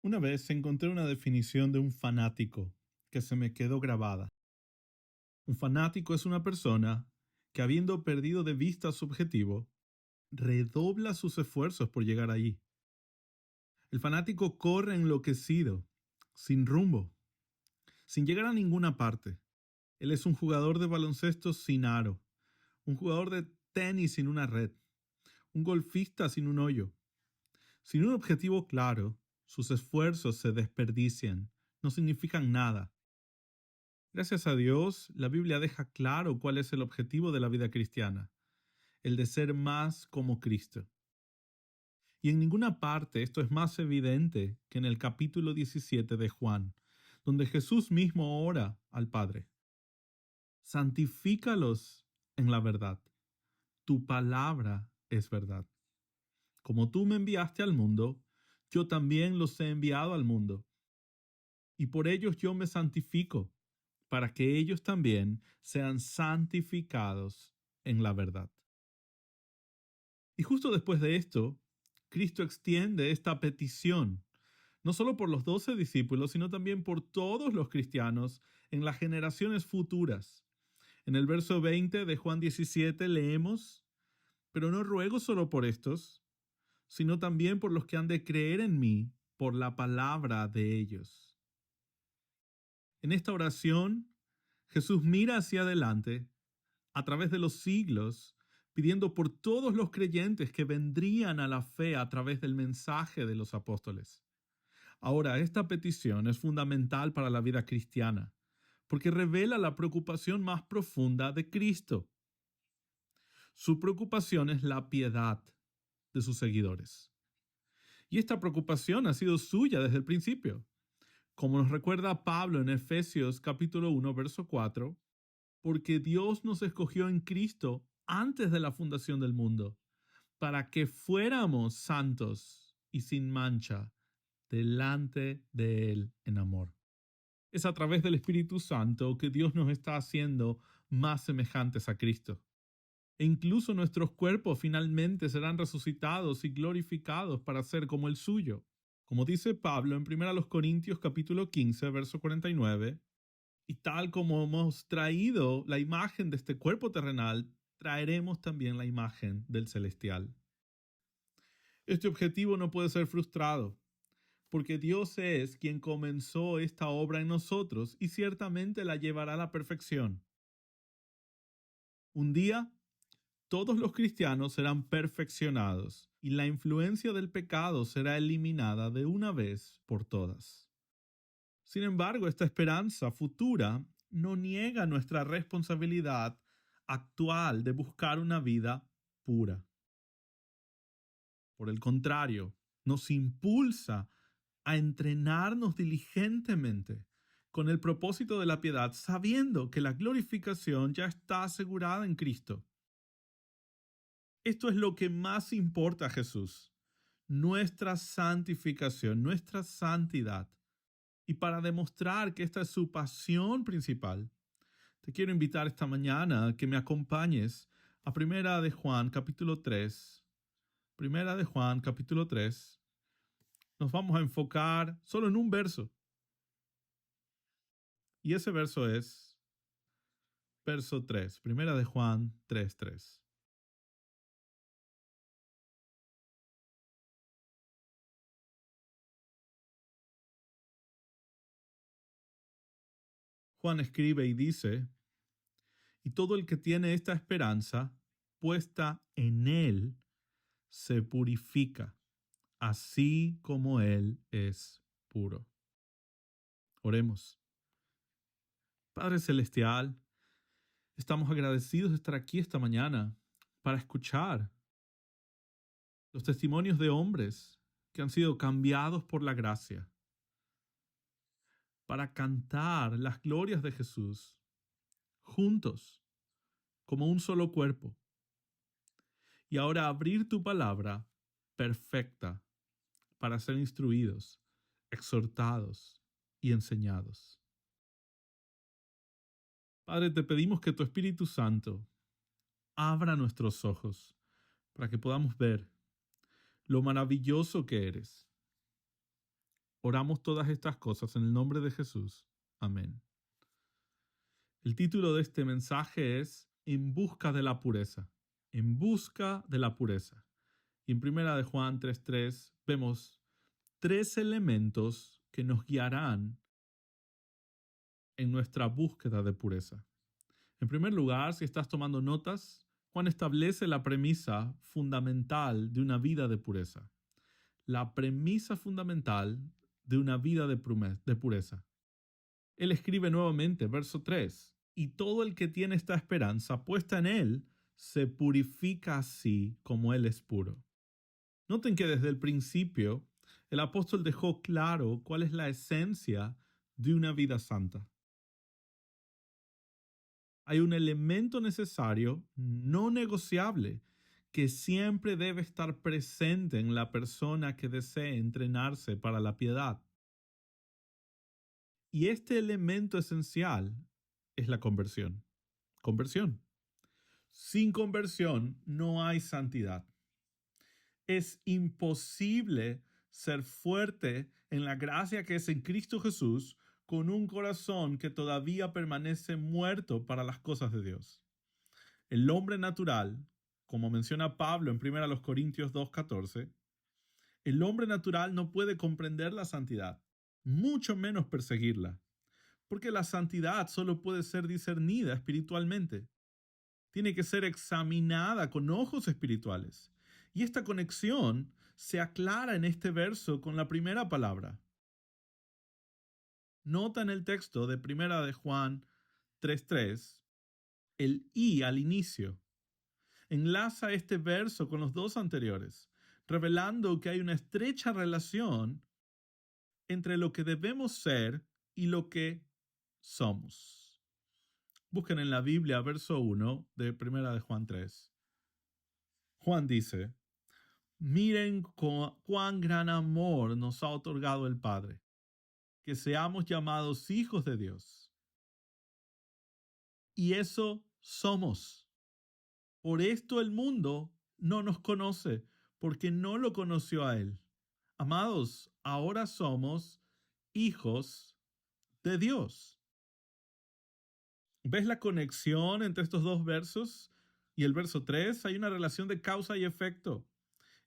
Una vez encontré una definición de un fanático que se me quedó grabada. Un fanático es una persona que, habiendo perdido de vista su objetivo, redobla sus esfuerzos por llegar allí. El fanático corre enloquecido, sin rumbo, sin llegar a ninguna parte. Él es un jugador de baloncesto sin aro, un jugador de tenis sin una red, un golfista sin un hoyo. Sin un objetivo claro, sus esfuerzos se desperdician, no significan nada. Gracias a Dios, la Biblia deja claro cuál es el objetivo de la vida cristiana, el de ser más como Cristo. Y en ninguna parte esto es más evidente que en el capítulo 17 de Juan, donde Jesús mismo ora al Padre. Santifícalos en la verdad. Tu palabra es verdad. Como tú me enviaste al mundo, yo también los he enviado al mundo. Y por ellos yo me santifico, para que ellos también sean santificados en la verdad. Y justo después de esto, Cristo extiende esta petición, no solo por los 12 discípulos, sino también por todos los cristianos en las generaciones futuras. En el verso 20 de Juan 17 leemos: pero no ruego solo por estos, sino también por los que han de creer en mí por la palabra de ellos. En esta oración, Jesús mira hacia adelante, a través de los siglos, pidiendo por todos los creyentes que vendrían a la fe a través del mensaje de los apóstoles. Ahora, esta petición es fundamental para la vida cristiana, porque revela la preocupación más profunda de Cristo. Su preocupación es la piedad de sus seguidores. Y esta preocupación ha sido suya desde el principio. Como nos recuerda Pablo en Efesios capítulo 1, verso 4, porque Dios nos escogió en Cristo antes de la fundación del mundo, para que fuéramos santos y sin mancha delante de Él en amor. Es a través del Espíritu Santo que Dios nos está haciendo más semejantes a Cristo. E incluso nuestros cuerpos finalmente serán resucitados y glorificados para ser como el suyo. Como dice Pablo en 1 Corintios capítulo 15, verso 49, y tal como hemos traído la imagen de este cuerpo terrenal, traeremos también la imagen del celestial. Este objetivo no puede ser frustrado, porque Dios es quien comenzó esta obra en nosotros y ciertamente la llevará a la perfección. Un día, todos los cristianos serán perfeccionados y la influencia del pecado será eliminada de una vez por todas. Sin embargo, esta esperanza futura no niega nuestra responsabilidad actual de buscar una vida pura. Por el contrario, nos impulsa a entrenarnos diligentemente con el propósito de la piedad, sabiendo que la glorificación ya está asegurada en Cristo. Esto es lo que más importa a Jesús, nuestra santificación, nuestra santidad. Y para demostrar que esta es su pasión principal, te quiero invitar esta mañana a que me acompañes a Primera de Juan capítulo 3. Primera de Juan capítulo 3. Nos vamos a enfocar solo en un verso. Y ese verso es verso 3. Primera de Juan 3:3. Juan escribe y dice: y todo el que tiene esta esperanza puesta en Él se purifica, así como Él es puro. Oremos. Padre Celestial, estamos agradecidos de estar aquí esta mañana para escuchar los testimonios de hombres que han sido cambiados por la gracia, para cantar las glorias de Jesús juntos como un solo cuerpo. Y ahora abrir tu palabra perfecta para ser instruidos, exhortados y enseñados. Padre, te pedimos que tu Espíritu Santo abra nuestros ojos para que podamos ver lo maravilloso que eres, Oramos todas estas cosas en el nombre de Jesús. Amén. El título de este mensaje es En busca de la pureza. En busca de la pureza. Y en primera de Juan 3:3 vemos tres elementos que nos guiarán en nuestra búsqueda de pureza. En primer lugar, si estás tomando notas, Juan establece la premisa fundamental de una vida de pureza. La premisa fundamental de una vida de pureza. Él escribe nuevamente, verso 3, y todo el que tiene esta esperanza puesta en él se purifica así como él es puro. Noten que desde el principio el apóstol dejó claro cuál es la esencia de una vida santa. Hay un elemento necesario, no negociable, que siempre debe estar presente en la persona que desee entrenarse para la piedad. Y este elemento esencial es la conversión. Conversión. Sin conversión no hay santidad. Es imposible ser fuerte en la gracia que es en Cristo Jesús con un corazón que todavía permanece muerto para las cosas de Dios. El hombre natural, como menciona Pablo en 1 Corintios 2:14, el hombre natural no puede comprender la santidad, mucho menos perseguirla, porque la santidad solo puede ser discernida espiritualmente. Tiene que ser examinada con ojos espirituales. Y esta conexión se aclara en este verso con la primera palabra. Nota en el texto de 1 de Juan 3:3 el "y" al inicio. Enlaza este verso con los dos anteriores, revelando que hay una estrecha relación entre lo que debemos ser y lo que somos. Busquen en la Biblia verso 1 de 1 de Juan 3. Juan dice, miren cuán gran amor nos ha otorgado el Padre, que seamos llamados hijos de Dios. Y eso somos. Por esto el mundo no nos conoce, porque no lo conoció a Él. Amados, ahora somos hijos de Dios. ¿Ves la conexión entre estos dos versos? Y el verso 3, hay una relación de causa y efecto.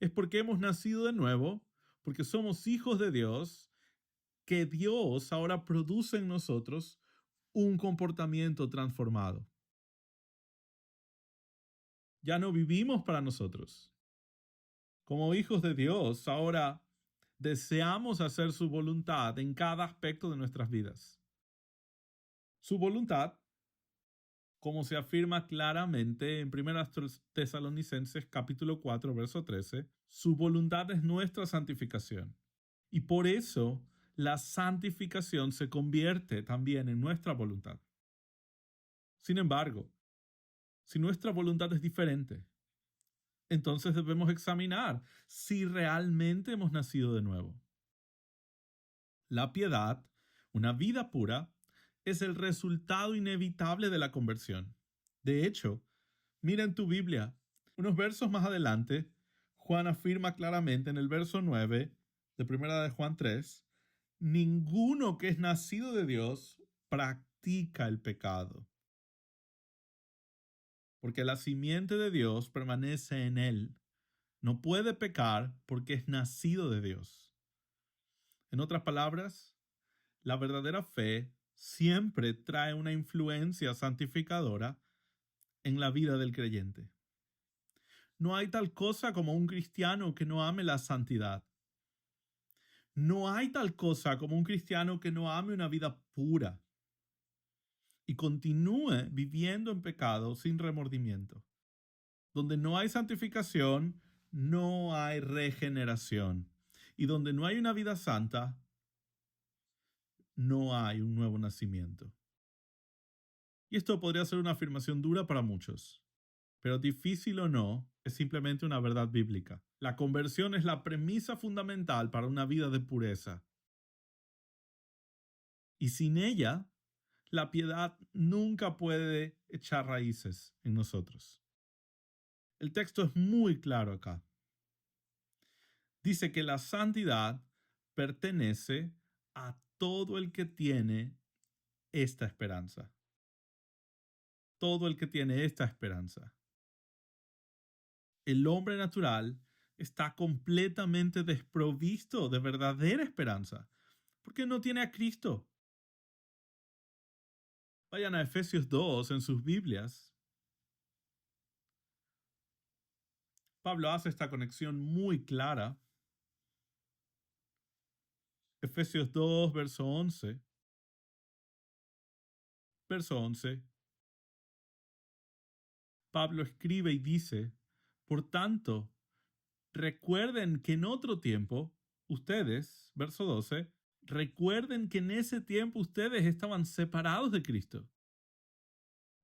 Es porque hemos nacido de nuevo, porque somos hijos de Dios, que Dios ahora produce en nosotros un comportamiento transformado. Ya no vivimos para nosotros. Como hijos de Dios, ahora deseamos hacer su voluntad en cada aspecto de nuestras vidas. Su voluntad, como se afirma claramente en 1 Tesalonicenses capítulo 4, verso 13, su voluntad es nuestra santificación. Y por eso la santificación se convierte también en nuestra voluntad. Sin embargo, si nuestra voluntad es diferente, entonces debemos examinar si realmente hemos nacido de nuevo. La piedad, una vida pura, es el resultado inevitable de la conversión. De hecho, mira en tu Biblia, unos versos más adelante, Juan afirma claramente en el verso 9 de 1 de Juan 3, ninguno que es nacido de Dios practica el pecado, porque la simiente de Dios permanece en él. No puede pecar porque es nacido de Dios. En otras palabras, la verdadera fe siempre trae una influencia santificadora en la vida del creyente. No hay tal cosa como un cristiano que no ame la santidad. No hay tal cosa como un cristiano que no ame una vida pura y continúe viviendo en pecado sin remordimiento. Donde no hay santificación, no hay regeneración. Y donde no hay una vida santa, no hay un nuevo nacimiento. Y esto podría ser una afirmación dura para muchos, pero difícil o no, es simplemente una verdad bíblica. La conversión es la premisa fundamental para una vida de pureza. Y sin ella, la piedad nunca puede echar raíces en nosotros. El texto es muy claro acá. Dice que la santidad pertenece a todo el que tiene esta esperanza. Todo el que tiene esta esperanza. El hombre natural está completamente desprovisto de verdadera esperanza, porque no tiene a Cristo. Vayan a Efesios 2 en sus Biblias. Pablo hace esta conexión muy clara. Efesios 2, verso 11. Verso 11. Pablo escribe y dice, por tanto, recuerden que en otro tiempo, ustedes, verso 12, recuerden que en ese tiempo ustedes estaban separados de Cristo,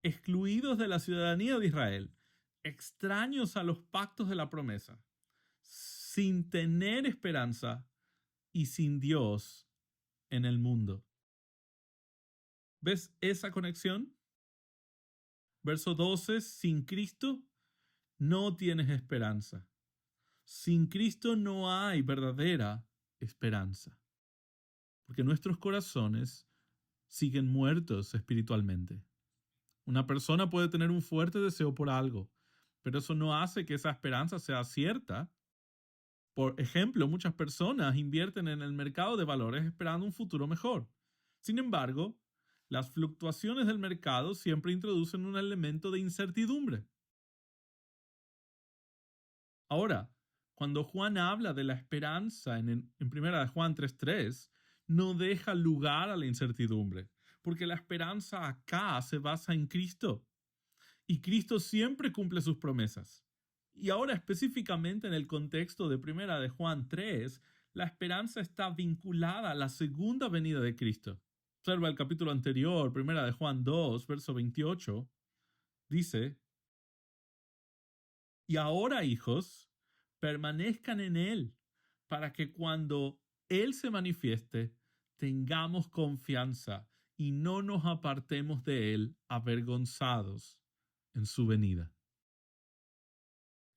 excluidos de la ciudadanía de Israel, extraños a los pactos de la promesa, sin tener esperanza y sin Dios en el mundo. ¿Ves esa conexión? Verso 12, sin Cristo no tienes esperanza. Sin Cristo no hay verdadera esperanza, porque nuestros corazones siguen muertos espiritualmente. Una persona puede tener un fuerte deseo por algo, pero eso no hace que esa esperanza sea cierta. Por ejemplo, muchas personas invierten en el mercado de valores esperando un futuro mejor. Sin embargo, las fluctuaciones del mercado siempre introducen un elemento de incertidumbre. Ahora, cuando Juan habla de la esperanza en 1 Juan 3:3, no deja lugar a la incertidumbre, porque la esperanza acá se basa en Cristo. Y Cristo siempre cumple sus promesas. Y ahora específicamente en el contexto de 1 Juan 3, la esperanza está vinculada a la segunda venida de Cristo. Observa el capítulo anterior, 1 Juan 2, verso 28, dice, y ahora, hijos, permanezcan en Él, para que cuando Él se manifieste, tengamos confianza y no nos apartemos de Él avergonzados en su venida.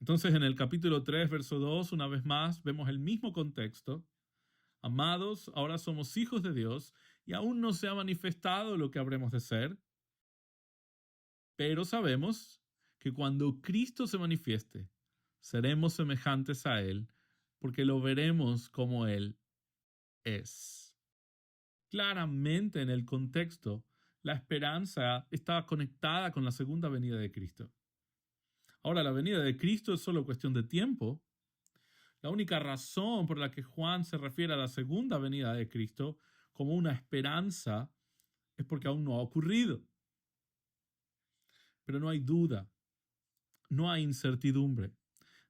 Entonces, en el capítulo 3, verso 2, una vez más, vemos el mismo contexto. Amados, ahora somos hijos de Dios y aún no se ha manifestado lo que habremos de ser, pero sabemos que cuando Cristo se manifieste, seremos semejantes a Él, porque lo veremos como Él es. Claramente en el contexto, la esperanza estaba conectada con la segunda venida de Cristo. Ahora, la venida de Cristo es solo cuestión de tiempo. La única razón por la que Juan se refiere a la segunda venida de Cristo como una esperanza es porque aún no ha ocurrido. Pero no hay duda, no hay incertidumbre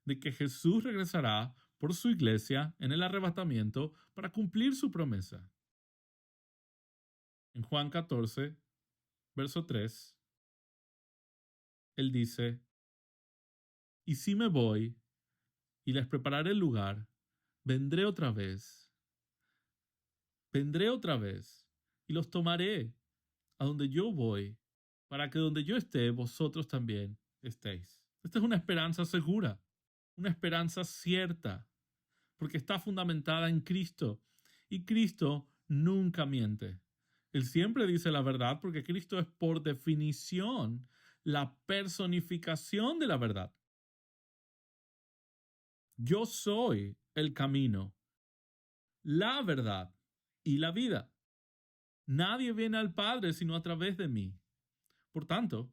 de que Jesús regresará por su iglesia en el arrebatamiento para cumplir su promesa. En Juan 14, verso 3, él dice, y si me voy y les prepararé el lugar, vendré otra vez y los tomaré a donde yo voy, para que donde yo esté, vosotros también estéis. Esta es una esperanza segura, una esperanza cierta, porque está fundamentada en Cristo. Y Cristo nunca miente. Él siempre dice la verdad porque Cristo es por definición la personificación de la verdad. Yo soy el camino, la verdad y la vida. Nadie viene al Padre sino a través de mí. Por tanto,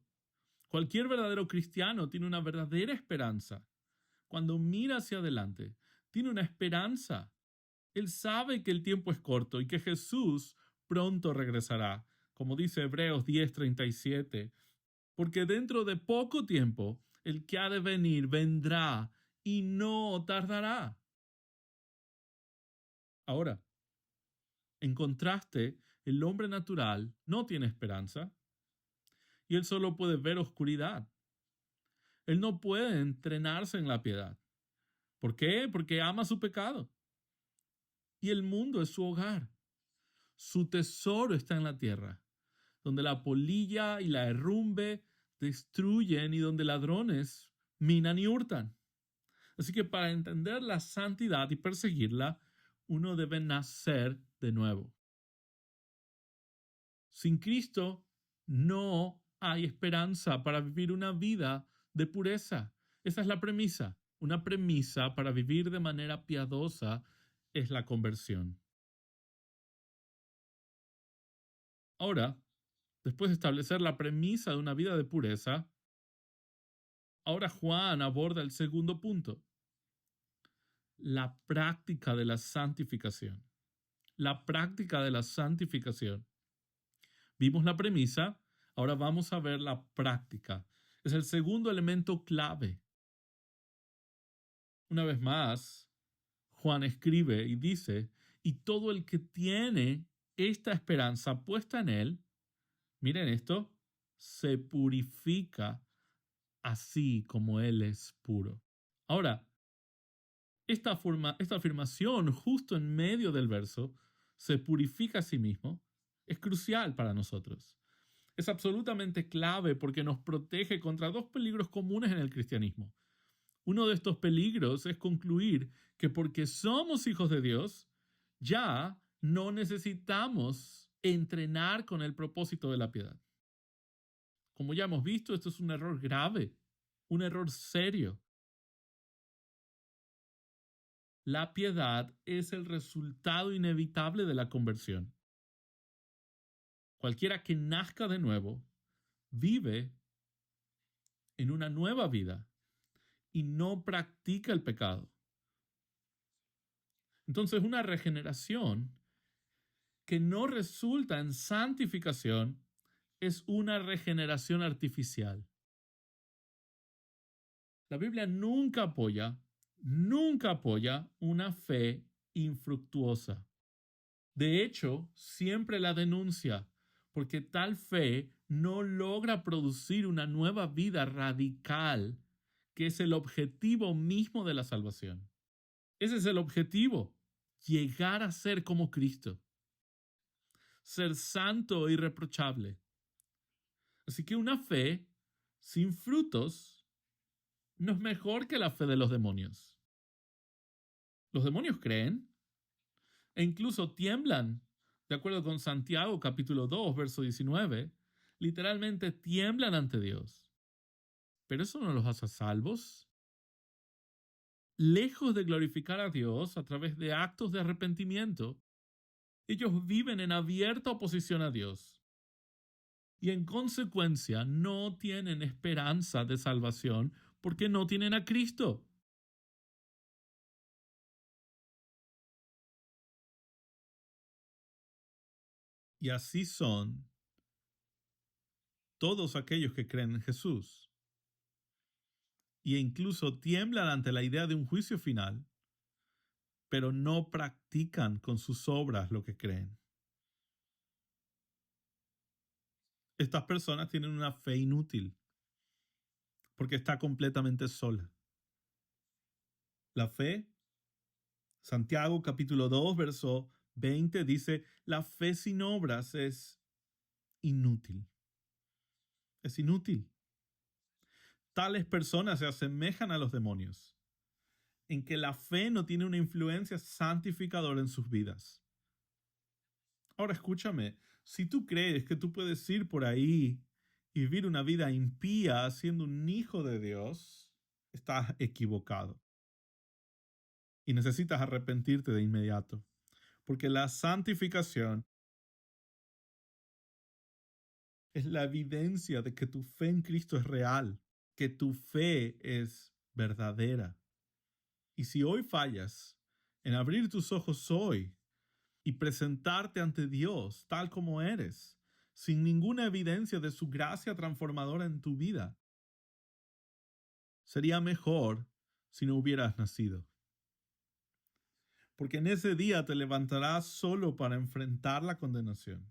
cualquier verdadero cristiano tiene una verdadera esperanza. Cuando mira hacia adelante, tiene una esperanza. Él sabe que el tiempo es corto y que Jesús pronto regresará, como dice Hebreos 10:37, porque dentro de poco tiempo el que ha de venir vendrá y no tardará. Ahora, en contraste, el hombre natural no tiene esperanza y él solo puede ver oscuridad. Él no puede entrenarse en la piedad. ¿Por qué? Porque ama su pecado. Y el mundo es su hogar. Su tesoro está en la tierra, donde la polilla y la herrumbe destruyen y donde ladrones minan y hurtan. Así que para entender la santidad y perseguirla, uno debe nacer de nuevo. Sin Cristo no hay esperanza para vivir una vida de pureza. Esa es la premisa. Una premisa para vivir de manera piadosa es la conversión. Ahora, después de establecer la premisa de una vida de pureza, ahora Juan aborda el segundo punto, la práctica de la santificación. La práctica de la santificación. Vimos la premisa, ahora vamos a ver la práctica. Es el segundo elemento clave. Una vez más, Juan escribe y dice, y todo el que tiene esta esperanza puesta en él, miren esto, se purifica así como él es puro. Ahora, esta afirmación justo en medio del verso, se purifica a sí mismo, es crucial para nosotros. Es absolutamente clave porque nos protege contra dos peligros comunes en el cristianismo. Uno de estos peligros es concluir que porque somos hijos de Dios, ya no necesitamos entrenar con el propósito de la piedad. Como ya hemos visto, esto es un error grave, un error serio. La piedad es el resultado inevitable de la conversión. Cualquiera que nazca de nuevo vive en una nueva vida y no practica el pecado. Entonces, una regeneración que no resulta en santificación es una regeneración artificial. La Biblia nunca apoya una fe infructuosa. De hecho, siempre la denuncia, porque tal fe no logra producir una nueva vida radical, que es el objetivo mismo de la salvación. Ese es el objetivo, llegar a ser como Cristo, ser santo e irreprochable. Así que una fe sin frutos no es mejor que la fe de los demonios. Los demonios creen e incluso tiemblan. De acuerdo con Santiago capítulo 2, verso 19, literalmente tiemblan ante Dios. Pero eso no los hace salvos. Lejos de glorificar a Dios a través de actos de arrepentimiento, ellos viven en abierta oposición a Dios. Y en consecuencia no tienen esperanza de salvación porque no tienen a Cristo. Y así son todos aquellos que creen en Jesús. E incluso tiemblan ante la idea de un juicio final, pero no practican con sus obras lo que creen. Estas personas tienen una fe inútil, porque está completamente sola. La fe, Santiago capítulo 2, verso 20 dice, la fe sin obras es inútil. Es inútil. Tales personas se asemejan a los demonios, en que la fe no tiene una influencia santificadora en sus vidas. Ahora escúchame, si tú crees que tú puedes ir por ahí y vivir una vida impía siendo un hijo de Dios, estás equivocado. Y necesitas arrepentirte de inmediato, porque la santificación es la evidencia de que tu fe en Cristo es real, que tu fe es verdadera. Y si hoy fallas en abrir tus ojos hoy y presentarte ante Dios tal como eres, sin ninguna evidencia de su gracia transformadora en tu vida, sería mejor si no hubieras nacido. Porque en ese día te levantarás solo para enfrentar la condenación.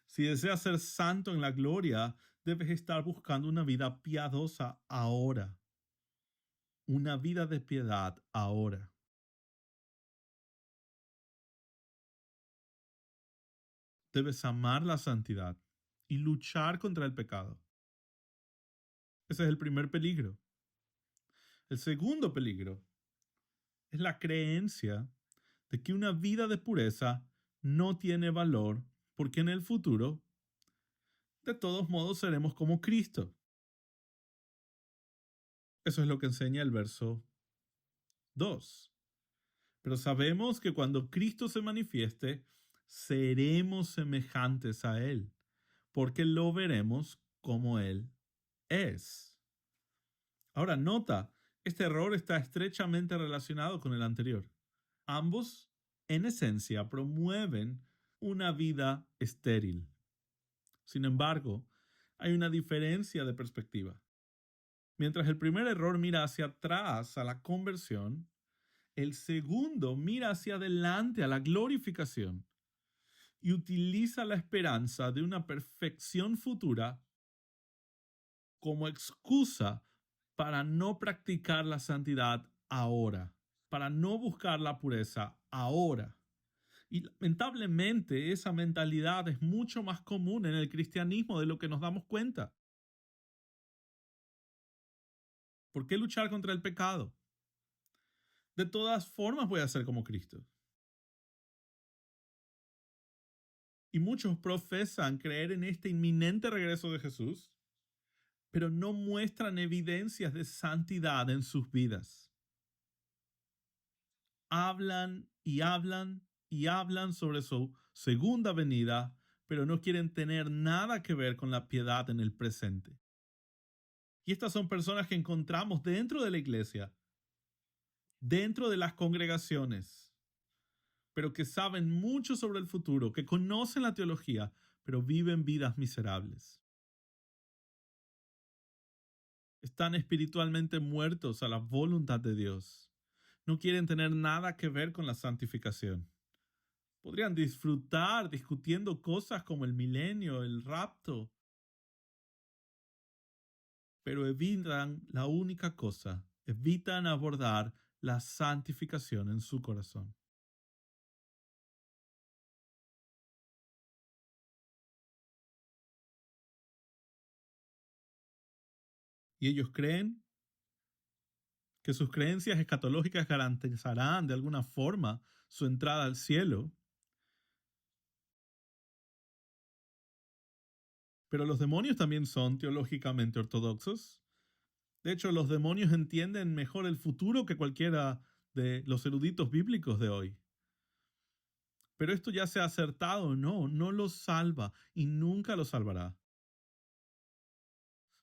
Si deseas ser santo en la gloria, debes estar buscando una vida piadosa ahora. Una vida de piedad ahora. Debes amar la santidad y luchar contra el pecado. Ese es el primer peligro. El segundo peligro es la creencia de que una vida de pureza no tiene valor porque en el futuro, de todos modos, seremos como Cristo. Eso es lo que enseña el verso 2. Pero sabemos que cuando Cristo se manifieste, seremos semejantes a Él, porque lo veremos como Él es. Ahora, nota, este error está estrechamente relacionado con el anterior. Ambos, en esencia, promueven una vida estéril. Sin embargo, hay una diferencia de perspectiva. Mientras el primer error mira hacia atrás a la conversión, el segundo mira hacia adelante a la glorificación y utiliza la esperanza de una perfección futura como excusa para no practicar la santidad ahora, para no buscar la pureza ahora. Y lamentablemente esa mentalidad es mucho más común en el cristianismo de lo que nos damos cuenta. ¿Por qué luchar contra el pecado? De todas formas voy a ser como Cristo. Y muchos profesan creer en este inminente regreso de Jesús, pero no muestran evidencias de santidad en sus vidas. Hablan y hablan y hablan sobre su segunda venida, pero no quieren tener nada que ver con la piedad en el presente. Y estas son personas que encontramos dentro de la iglesia, dentro de las congregaciones, pero que saben mucho sobre el futuro, que conocen la teología, pero viven vidas miserables. Están espiritualmente muertos a la voluntad de Dios. No quieren tener nada que ver con la santificación. Podrían disfrutar discutiendo cosas como el milenio, el rapto, pero evitan la única cosa, evitan abordar la santificación en su corazón. Y ellos creen que sus creencias escatológicas garantizarán de alguna forma su entrada al cielo, pero los demonios también son teológicamente ortodoxos. De hecho, los demonios entienden mejor el futuro que cualquiera de los eruditos bíblicos de hoy. Pero esto ya sea acertado o no, no los salva y nunca los salvará.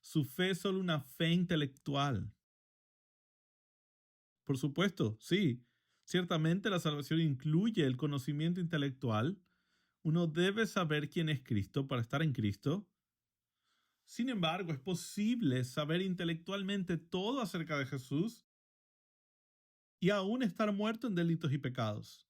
Su fe es solo una fe intelectual. Por supuesto, sí, ciertamente la salvación incluye el conocimiento intelectual. Uno debe saber quién es Cristo para estar en Cristo. Sin embargo, es posible saber intelectualmente todo acerca de Jesús y aún estar muerto en delitos y pecados.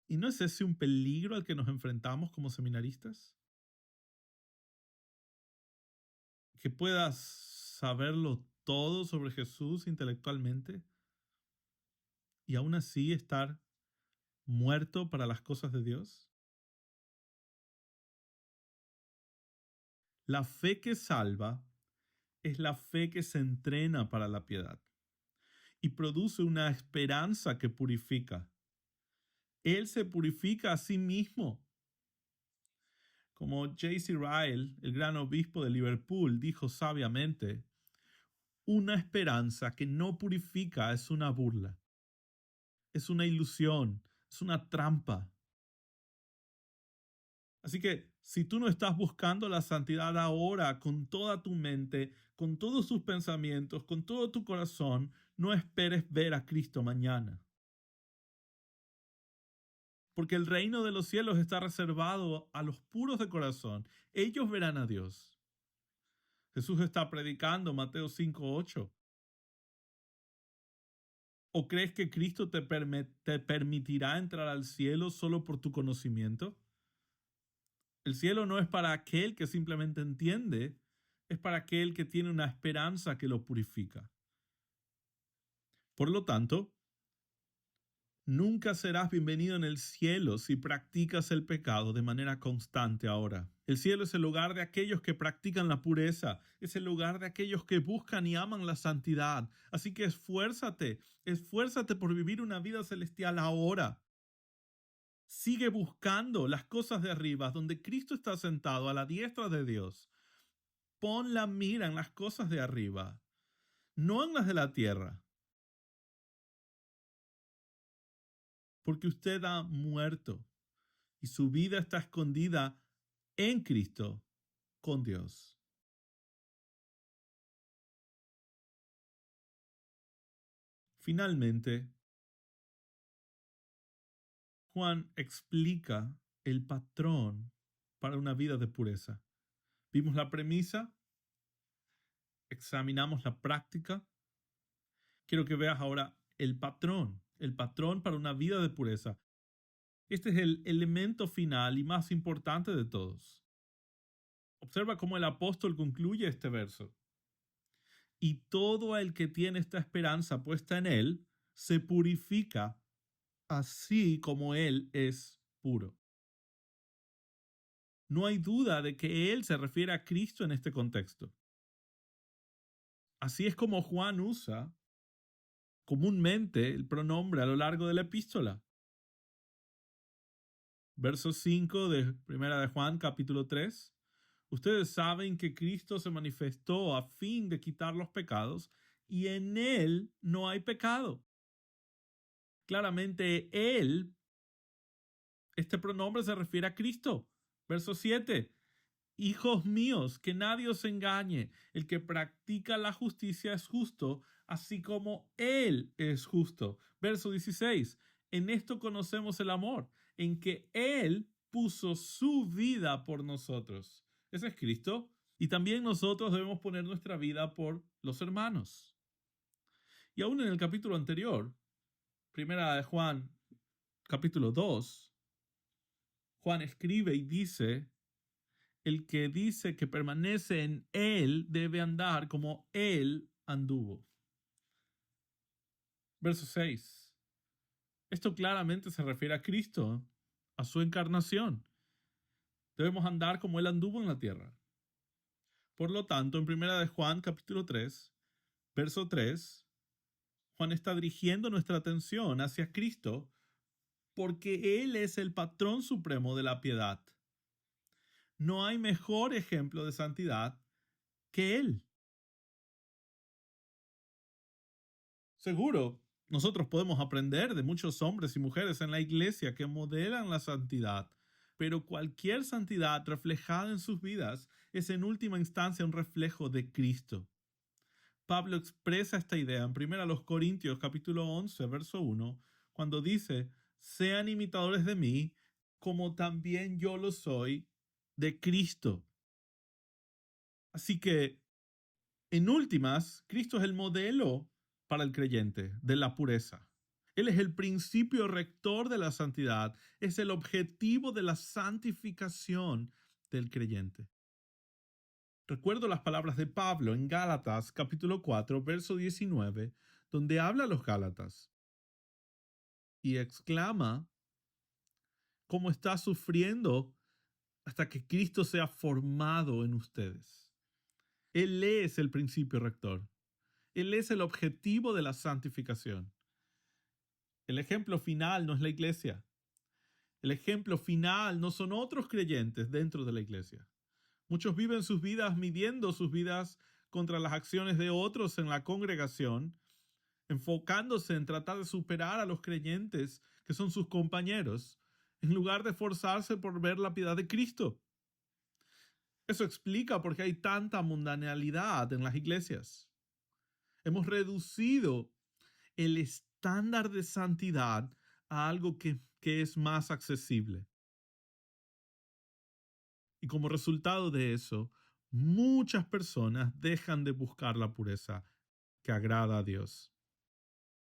¿Y no es ese un peligro al que nos enfrentamos como seminaristas? Que puedas saberlo todo sobre Jesús intelectualmente y aún así estar muerto para las cosas de Dios. La fe que salva es la fe que se entrena para la piedad y produce una esperanza que purifica. Él se purifica a sí mismo. Como J.C. Ryle, el gran obispo de Liverpool, dijo sabiamente, una esperanza que no purifica es una burla, es una ilusión, es una trampa. Así que si tú no estás buscando la santidad ahora con toda tu mente, con todos tus pensamientos, con todo tu corazón, no esperes ver a Cristo mañana. Porque el reino de los cielos está reservado a los puros de corazón. Ellos verán a Dios. Jesús está predicando Mateo 5:8. ¿O crees que Cristo te permitirá entrar al cielo solo por tu conocimiento? El cielo no es para aquel que simplemente entiende, es para aquel que tiene una esperanza que lo purifica. Por lo tanto, Nunca serás bienvenido en el cielo si practicas el pecado de manera constante ahora. El cielo es el lugar de aquellos que practican la pureza, es el lugar de aquellos que buscan y aman la santidad. Así que esfuérzate por vivir una vida celestial ahora. Sigue buscando las cosas de arriba, donde Cristo está sentado a la diestra de Dios. Pon la mira en las cosas de arriba, no en las de la tierra. Porque usted ha muerto y su vida está escondida en Cristo con Dios. Finalmente, Juan explica el patrón para una vida de pureza. Vimos la premisa, examinamos la práctica. Quiero que veas ahora el patrón para una vida de pureza. Este es el elemento final y más importante de todos. Observa cómo el apóstol concluye este verso. Y todo el que tiene esta esperanza puesta en él se purifica así como él es puro. No hay duda de que él se refiere a Cristo en este contexto. Así es como Juan usa comúnmente el pronombre a lo largo de la epístola. Verso 5 de Primera de Juan, capítulo 3. Ustedes saben que Cristo se manifestó a fin de quitar los pecados y en él no hay pecado. Claramente él, este pronombre se refiere a Cristo. Verso 7. Hijos míos, que nadie os engañe. El que practica la justicia es justo, así como Él es justo. Verso 16. En esto conocemos el amor, en que Él puso su vida por nosotros. Ese es Cristo. Y también nosotros debemos poner nuestra vida por los hermanos. Y aún en el capítulo anterior, Primera de Juan, capítulo 2, Juan escribe y dice: el que dice que permanece en él debe andar como él anduvo. Verso 6. Esto claramente se refiere a Cristo, a su encarnación. Debemos andar como él anduvo en la tierra. Por lo tanto, en Primera de Juan, capítulo 3, verso 3, Juan está dirigiendo nuestra atención hacia Cristo porque Él es el patrón supremo de la piedad. No hay mejor ejemplo de santidad que Él. Seguro, nosotros podemos aprender de muchos hombres y mujeres en la iglesia que modelan la santidad, pero cualquier santidad reflejada en sus vidas es en última instancia un reflejo de Cristo. Pablo expresa esta idea en 1 Corintios capítulo 11, verso 1, cuando dice: sean imitadores de mí, como también yo lo soy de Cristo. Así que, en últimas, Cristo es el modelo para el creyente de la pureza. Él es el principio rector de la santidad, es el objetivo de la santificación del creyente. Recuerdo las palabras de Pablo en Gálatas capítulo 4, verso 19, donde habla a los Gálatas y exclama cómo está sufriendo hasta que Cristo sea formado en ustedes. Él es el principio rector. Él es el objetivo de la santificación. El ejemplo final no es la iglesia. El ejemplo final no son otros creyentes dentro de la iglesia. Muchos viven sus vidas midiendo sus vidas contra las acciones de otros en la congregación, enfocándose en tratar de superar a los creyentes que son sus compañeros, en lugar de esforzarse por ver la piedad de Cristo. Eso explica por qué hay tanta mundanalidad en las iglesias. Hemos reducido el estándar de santidad a algo que es más accesible. Y como resultado de eso, muchas personas dejan de buscar la pureza que agrada a Dios.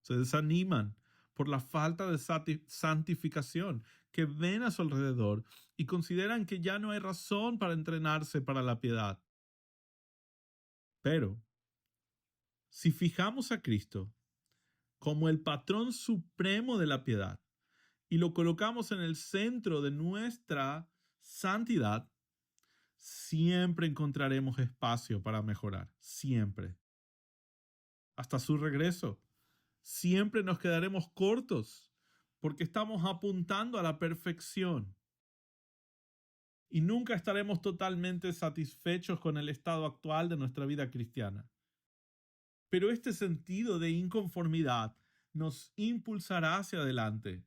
Se desaniman por la falta de santificación que ven a su alrededor y consideran que ya no hay razón para entrenarse para la piedad. Pero, si fijamos a Cristo como el patrón supremo de la piedad y lo colocamos en el centro de nuestra santidad, siempre encontraremos espacio para mejorar, siempre. Hasta su regreso, siempre nos quedaremos cortos porque estamos apuntando a la perfección y nunca estaremos totalmente satisfechos con el estado actual de nuestra vida cristiana. Pero este sentido de inconformidad nos impulsará hacia adelante,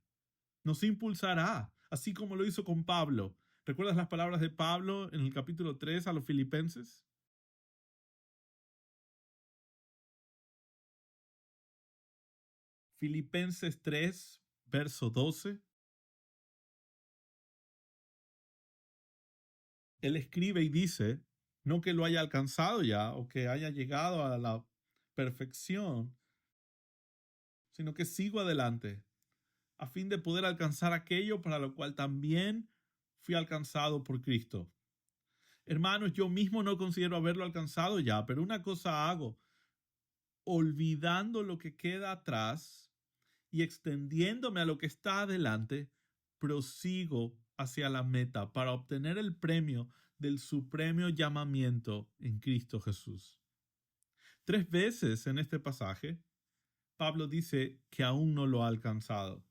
nos impulsará, así como lo hizo con Pablo. ¿Recuerdas las palabras de Pablo en el capítulo 3 a los Filipenses? Filipenses 3, verso 12. Él escribe y dice, no que lo haya alcanzado ya o que haya llegado a la perfección, sino que sigo adelante a fin de poder alcanzar aquello para lo cual también fui alcanzado por Cristo. Hermanos, yo mismo no considero haberlo alcanzado ya, pero una cosa hago, olvidando lo que queda atrás y extendiéndome a lo que está adelante, prosigo hacia la meta para obtener el premio del supremo llamamiento en Cristo Jesús. 3 veces en este pasaje, Pablo dice que aún no lo ha alcanzado.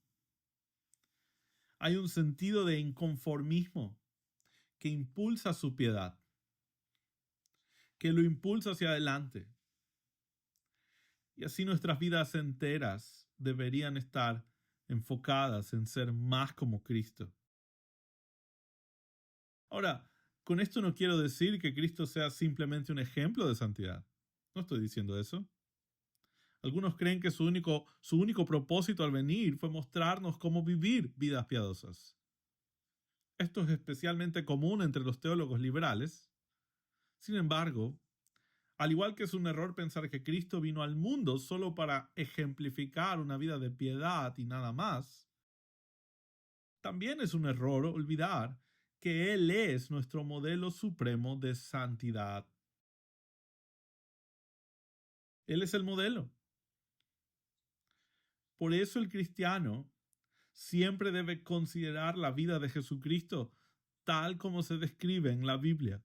Hay un sentido de inconformismo que impulsa su piedad, que lo impulsa hacia adelante. Y así nuestras vidas enteras deberían estar enfocadas en ser más como Cristo. Ahora, con esto no quiero decir que Cristo sea simplemente un ejemplo de santidad. No estoy diciendo eso. Algunos creen que su único propósito al venir fue mostrarnos cómo vivir vidas piadosas. Esto es especialmente común entre los teólogos liberales. Sin embargo, al igual que es un error pensar que Cristo vino al mundo solo para ejemplificar una vida de piedad y nada más, también es un error olvidar que Él es nuestro modelo supremo de santidad. Él es el modelo. Por eso el cristiano siempre debe considerar la vida de Jesucristo tal como se describe en la Biblia,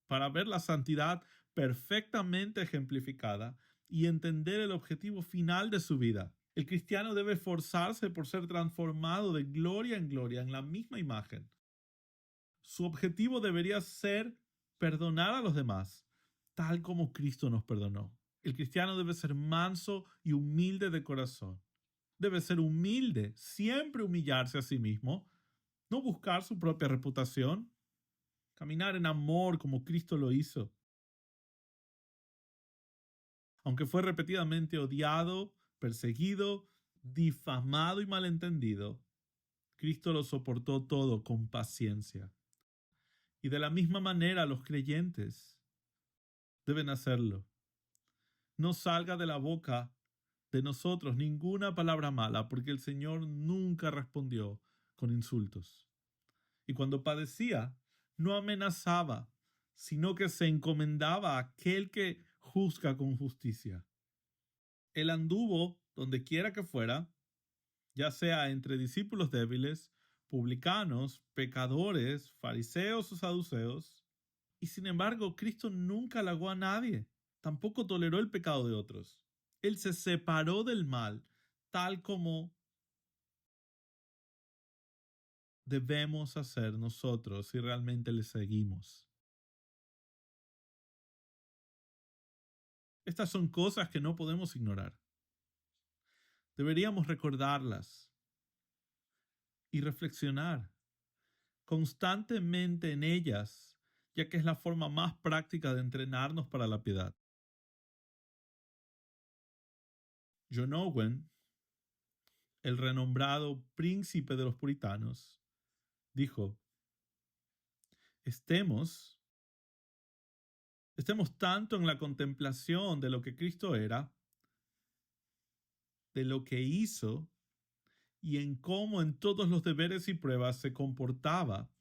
para ver la santidad perfectamente ejemplificada y entender el objetivo final de su vida. El cristiano debe esforzarse por ser transformado de gloria en gloria en la misma imagen. Su objetivo debería ser perdonar a los demás, tal como Cristo nos perdonó. El cristiano debe ser manso y humilde de corazón. Debe ser humilde, siempre humillarse a sí mismo, no buscar su propia reputación, caminar en amor como Cristo lo hizo. Aunque fue repetidamente odiado, perseguido, difamado y malentendido, Cristo lo soportó todo con paciencia. Y de la misma manera los creyentes deben hacerlo. No salga de la boca de nosotros ninguna palabra mala, porque el Señor nunca respondió con insultos. Y cuando padecía, no amenazaba, sino que se encomendaba a aquel que juzga con justicia. Él anduvo donde quiera que fuera, ya sea entre discípulos débiles, publicanos, pecadores, fariseos o saduceos, y sin embargo Cristo nunca halagó a nadie, tampoco toleró el pecado de otros. Él se separó del mal, tal como debemos hacer nosotros si realmente le seguimos. Estas son cosas que no podemos ignorar. Deberíamos recordarlas y reflexionar constantemente en ellas, ya que es la forma más práctica de entrenarnos para la piedad. John Owen, el renombrado príncipe de los puritanos, dijo, estemos tanto en la contemplación de lo que Cristo era, de lo que hizo y en cómo en todos los deberes y pruebas se comportaba,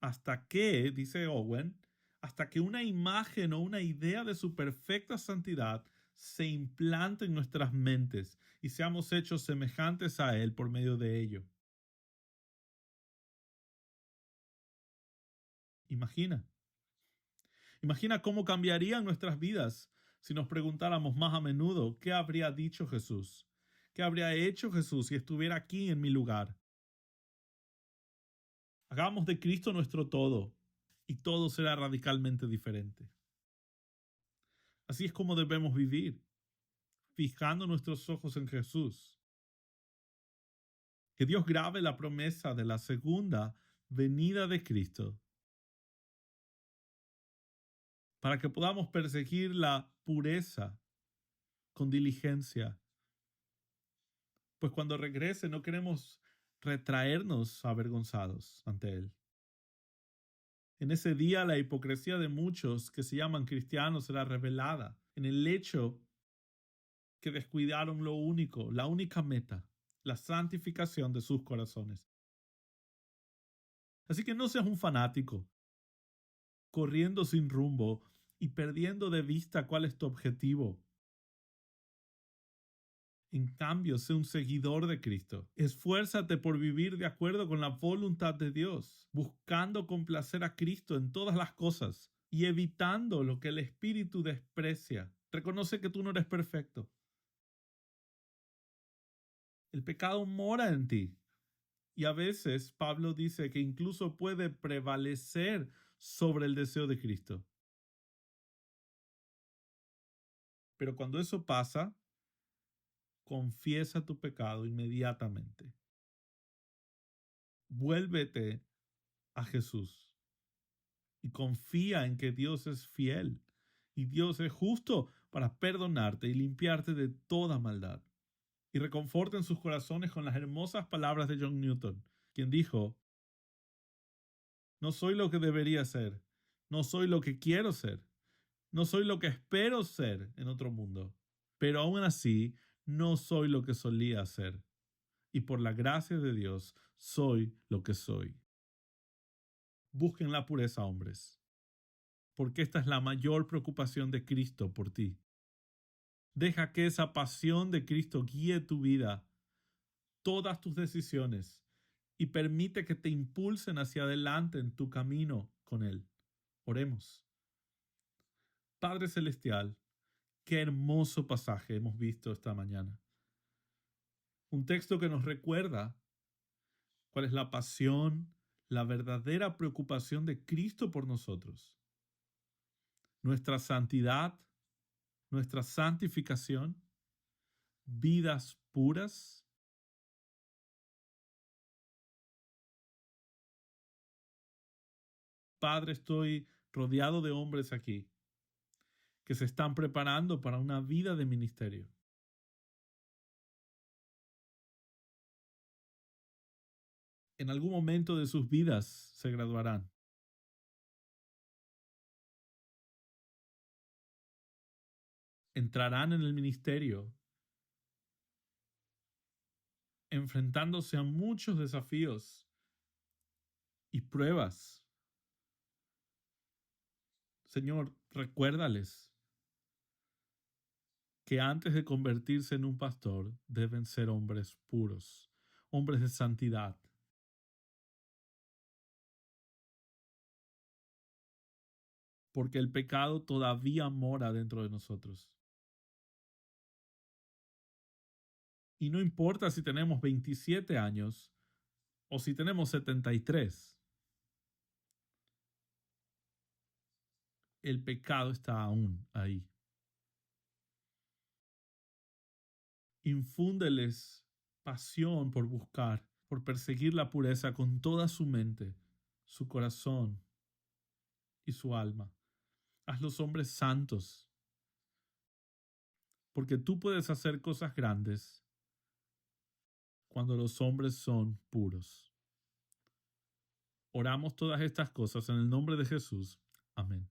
hasta que, dice Owen, hasta que una imagen o una idea de su perfecta santidad se implante en nuestras mentes y seamos hechos semejantes a Él por medio de ello. Imagina, imagina cómo cambiarían nuestras vidas si nos preguntáramos más a menudo qué habría dicho Jesús, qué habría hecho Jesús si estuviera aquí en mi lugar. Hagamos de Cristo nuestro todo y todo será radicalmente diferente. Así es como debemos vivir, fijando nuestros ojos en Jesús. Que Dios grabe la promesa de la segunda venida de Cristo para que podamos perseguir la pureza con diligencia, pues cuando regrese no queremos retraernos avergonzados ante Él. En ese día la hipocresía de muchos que se llaman cristianos será revelada en el hecho que descuidaron lo único, la única meta, la santificación de sus corazones. Así que no seas un fanático, corriendo sin rumbo y perdiendo de vista cuál es tu objetivo. En cambio, sé un seguidor de Cristo. Esfuérzate por vivir de acuerdo con la voluntad de Dios, buscando complacer a Cristo en todas las cosas y evitando lo que el Espíritu desprecia. Reconoce que tú no eres perfecto. El pecado mora en ti. Y a veces Pablo dice que incluso puede prevalecer sobre el deseo de Cristo. Pero cuando eso pasa, confiesa tu pecado inmediatamente. Vuélvete a Jesús y confía en que Dios es fiel y Dios es justo para perdonarte y limpiarte de toda maldad. Y reconforten sus corazones con las hermosas palabras de John Newton, quien dijo: no soy lo que debería ser, no soy lo que quiero ser, no soy lo que espero ser en otro mundo, pero aún así no soy lo que solía ser. Y por la gracia de Dios soy lo que soy. Busquen la pureza, hombres, porque esta es la mayor preocupación de Cristo por ti. Deja que esa pasión de Cristo guíe tu vida, todas tus decisiones, y permite que te impulsen hacia adelante en tu camino con Él. Oremos. Padre Celestial, qué hermoso pasaje hemos visto esta mañana. Un texto que nos recuerda cuál es la pasión, la verdadera preocupación de Cristo por nosotros. Nuestra santidad, nuestra santificación, vidas puras. Padre, estoy rodeado de hombres aquí que se están preparando para una vida de ministerio. En algún momento de sus vidas se graduarán. Entrarán en el ministerio enfrentándose a muchos desafíos y pruebas. Señor, recuérdales que antes de convertirse en un pastor deben ser hombres puros, hombres de santidad. Porque el pecado todavía mora dentro de nosotros. Y no importa si tenemos 27 años o si tenemos 73, el pecado está aún ahí. Infúndeles pasión por buscar, por perseguir la pureza con toda su mente, su corazón y su alma. Hazlos hombres santos, porque tú puedes hacer cosas grandes cuando los hombres son puros. Oramos todas estas cosas en el nombre de Jesús. Amén.